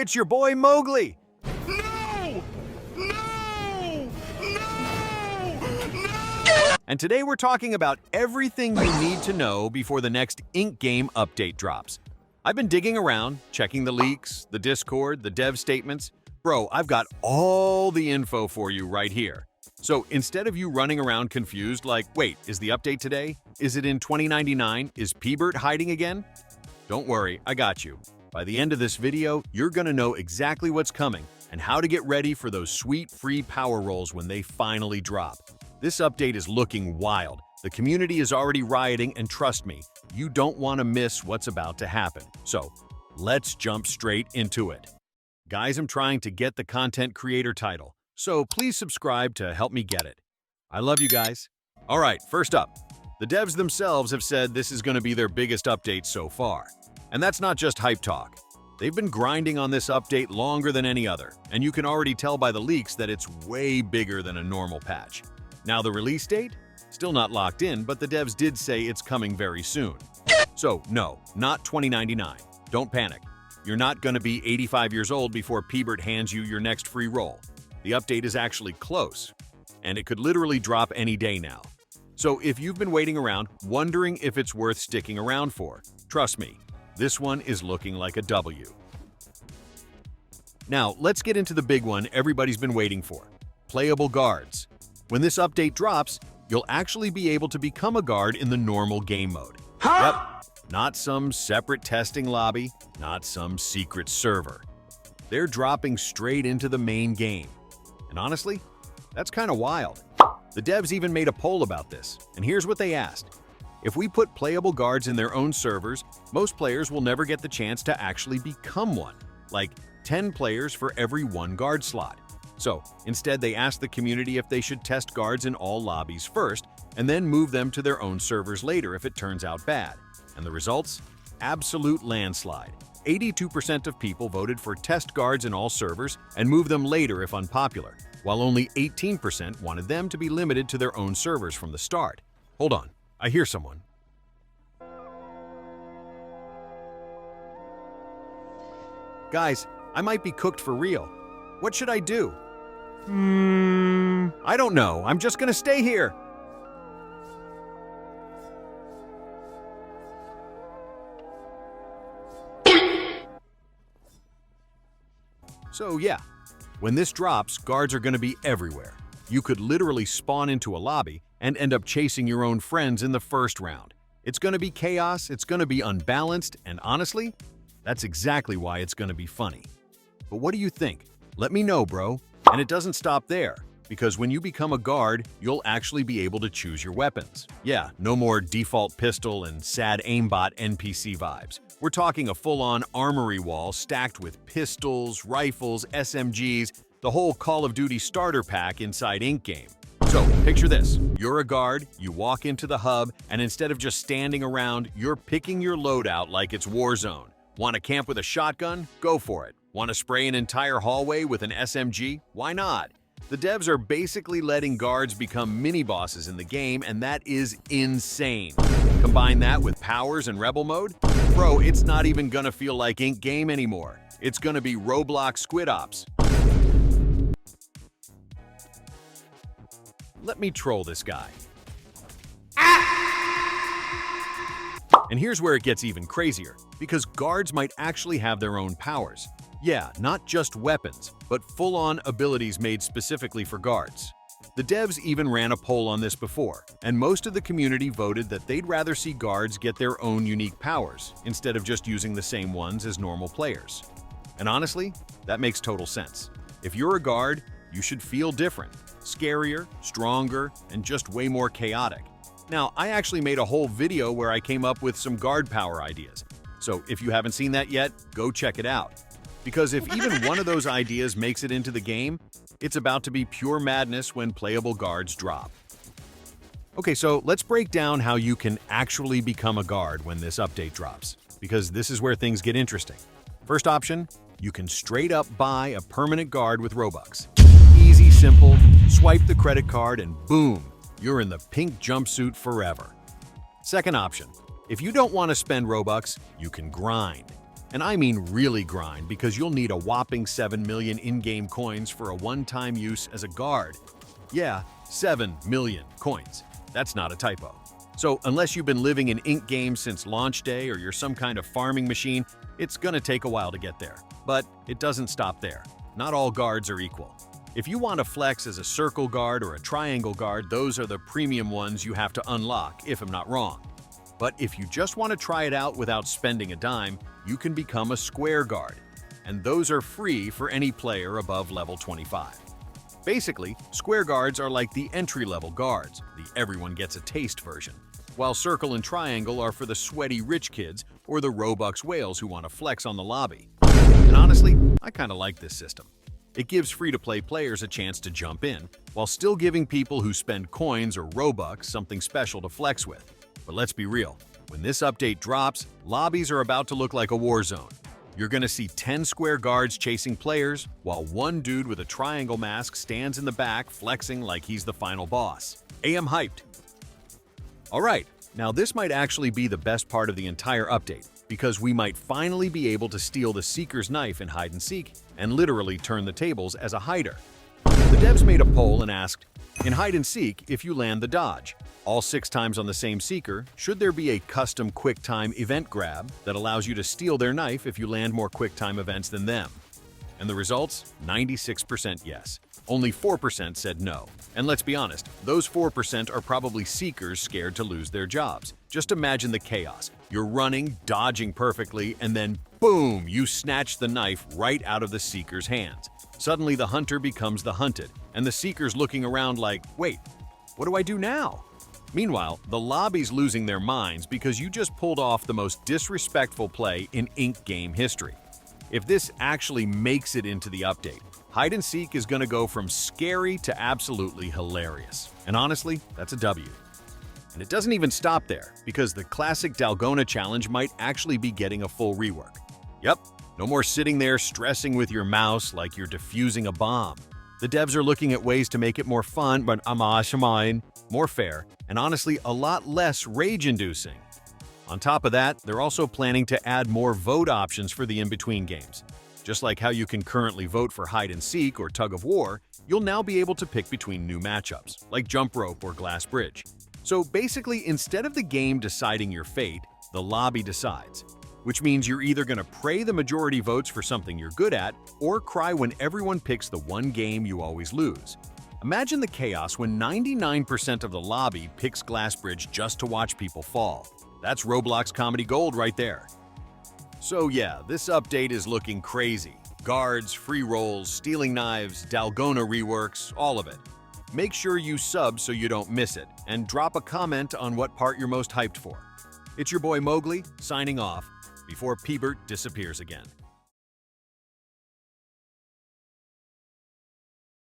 it's your boy Mowgli! No! No! No! And today we're talking about everything you need to know before the next Ink Game update drops. I've been digging around, checking the leaks, the Discord, the dev statements. Bro, I've got all the info for you right here. So instead of you running around confused like, wait, is the update today? Is it in 2099? Is P-Bert hiding again? Don't worry, I got you. By the end of this video, you're gonna know exactly what's coming and how to get ready for those sweet free power rolls when they finally drop. This update is looking wild. The community is already rioting, and trust me, you don't want to miss what's about to happen. So, let's jump straight into it. Guys, I'm trying to get the content creator title, so please subscribe to help me get it. I love you guys. All right, first up, the devs themselves have said this is going to be their biggest update so far. And that's not just hype talk. They've been grinding on this update longer than any other, and you can already tell by the leaks that it's way bigger than a normal patch. Now the release date? Still not locked in, but the devs did say it's coming very soon. So no, not 2099. Don't panic. You're not going to be 85 years old before P-Bert hands you your next free roll. The update is actually close, and it could literally drop any day now. So if you've been waiting around, wondering if it's worth sticking around for, trust me, this one is looking like a W. Now, let's get into the big one everybody's been waiting for, playable guards. When this update drops, you'll actually be able to become a guard in the normal game mode. Huh? Yep, not some separate testing lobby, not some secret server. They're dropping straight into the main game. And honestly, that's kind of wild. The devs even made a poll about this, and here's what they asked. If we put playable guards in their own servers, most players will never get the chance to actually become one, like 10 players for every one guard slot. So instead, they asked the community if they should test guards in all lobbies first and then move them to their own servers later if it turns out bad. And the results? Absolute landslide. 82% of people voted for test guards in all servers and move them later if unpopular, while only 18% wanted them to be limited to their own servers from the start. Hold on, I hear someone. Guys, I might be cooked for real. What should I do? I don't know. I'm just gonna stay here. So yeah, when this drops, guards are gonna be everywhere. You could literally spawn into a lobby and end up chasing your own friends in the first round. It's gonna be chaos, it's gonna be unbalanced, and honestly, that's exactly why it's gonna be funny. But what do you think? Let me know, bro. And it doesn't stop there, because when you become a guard, you'll actually be able to choose your weapons. Yeah, no more default pistol and sad aimbot NPC vibes. We're talking a full-on armory wall stacked with pistols, rifles, SMGs, the whole Call of Duty starter pack inside Ink Game. So, picture this. You're a guard, you walk into the hub, and instead of just standing around, you're picking your loadout like it's Warzone. Want to camp with a shotgun? Go for it. Want to spray an entire hallway with an SMG? Why not? The devs are basically letting guards become mini-bosses in the game, and that is insane. Combine that with powers and rebel mode? Bro, it's not even gonna feel like Ink Game anymore. It's gonna be Roblox Squid Ops. Let me troll this guy. And here's where it gets even crazier, because guards might actually have their own powers. Yeah, not just weapons, but full-on abilities made specifically for guards. The devs even ran a poll on this before, and most of the community voted that they'd rather see guards get their own unique powers, instead of just using the same ones as normal players. And honestly, that makes total sense. If you're a guard, you should feel different, scarier, stronger, and just way more chaotic. Now, I actually made a whole video where I came up with some guard power ideas, so if you haven't seen that yet, go check it out. Because if even one of those ideas makes it into the game, it's about to be pure madness when playable guards drop. Okay, so let's break down how you can actually become a guard when this update drops, because this is where things get interesting. First option, you can straight up buy a permanent guard with Robux. Easy, simple, swipe the credit card and boom, you're in the pink jumpsuit forever. Second option, if you don't want to spend Robux, you can grind. And I mean really grind, because you'll need a whopping 7 million in-game coins for a one-time use as a guard. Yeah, 7 million coins. That's not a typo. So unless you've been living in ink games since launch day or you're some kind of farming machine, it's gonna take a while to get there. But it doesn't stop there. Not all guards are equal. If you want to flex as a circle guard or a triangle guard, those are the premium ones you have to unlock, if I'm not wrong. But if you just want to try it out without spending a dime, you can become a square guard. And those are free for any player above level 25. Basically, square guards are like the entry-level guards, the everyone gets a taste version, while circle and triangle are for the sweaty rich kids or the Robux whales who want to flex on the lobby. And honestly, I kind of like this system. It gives free-to-play players a chance to jump in, while still giving people who spend coins or Robux something special to flex with. But let's be real, when this update drops, lobbies are about to look like a war zone. You're gonna see 10 square guards chasing players, while one dude with a triangle mask stands in the back flexing like he's the final boss. I'm hyped. Alright, now this might actually be the best part of the entire update, because we might finally be able to steal the Seeker's knife in hide and seek, and literally turn the tables as a hider. The devs made a poll and asked, in hide and seek, if you land the dodge, all 6 times on the same Seeker, should there be a custom QuickTime event grab that allows you to steal their knife if you land more QuickTime events than them? And the results? 96% yes. Only 4% said no. And let's be honest, those 4% are probably Seekers scared to lose their jobs. Just imagine the chaos. You're running, dodging perfectly, and then boom, you snatch the knife right out of the Seeker's hands. Suddenly the hunter becomes the hunted, and the Seeker's looking around like, wait, what do I do now? Meanwhile, the lobby's losing their minds because you just pulled off the most disrespectful play in ink game history. If this actually makes it into the update, hide and seek is going to go from scary to absolutely hilarious. And honestly, that's a W. And it doesn't even stop there, because the classic Dalgona challenge might actually be getting a full rework. Yep, no more sitting there stressing with your mouse like you're defusing a bomb. The devs are looking at ways to make it more fun, but more fair, and honestly a lot less rage-inducing. On top of that, they're also planning to add more vote options for the in-between games. Just like how you can currently vote for hide and seek or tug of war, you'll now be able to pick between new matchups, like jump rope or glass bridge. So basically, instead of the game deciding your fate, the lobby decides. Which means you're either going to pray the majority votes for something you're good at, or cry when everyone picks the one game you always lose. Imagine the chaos when 99% of the lobby picks glass bridge just to watch people fall. That's Roblox comedy gold right there. So yeah, this update is looking crazy. Guards, free rolls, stealing knives, Dalgona reworks, all of it. Make sure you sub so you don't miss it, and drop a comment on what part you're most hyped for. It's your boy Mowgli, signing off, before Peebert disappears again.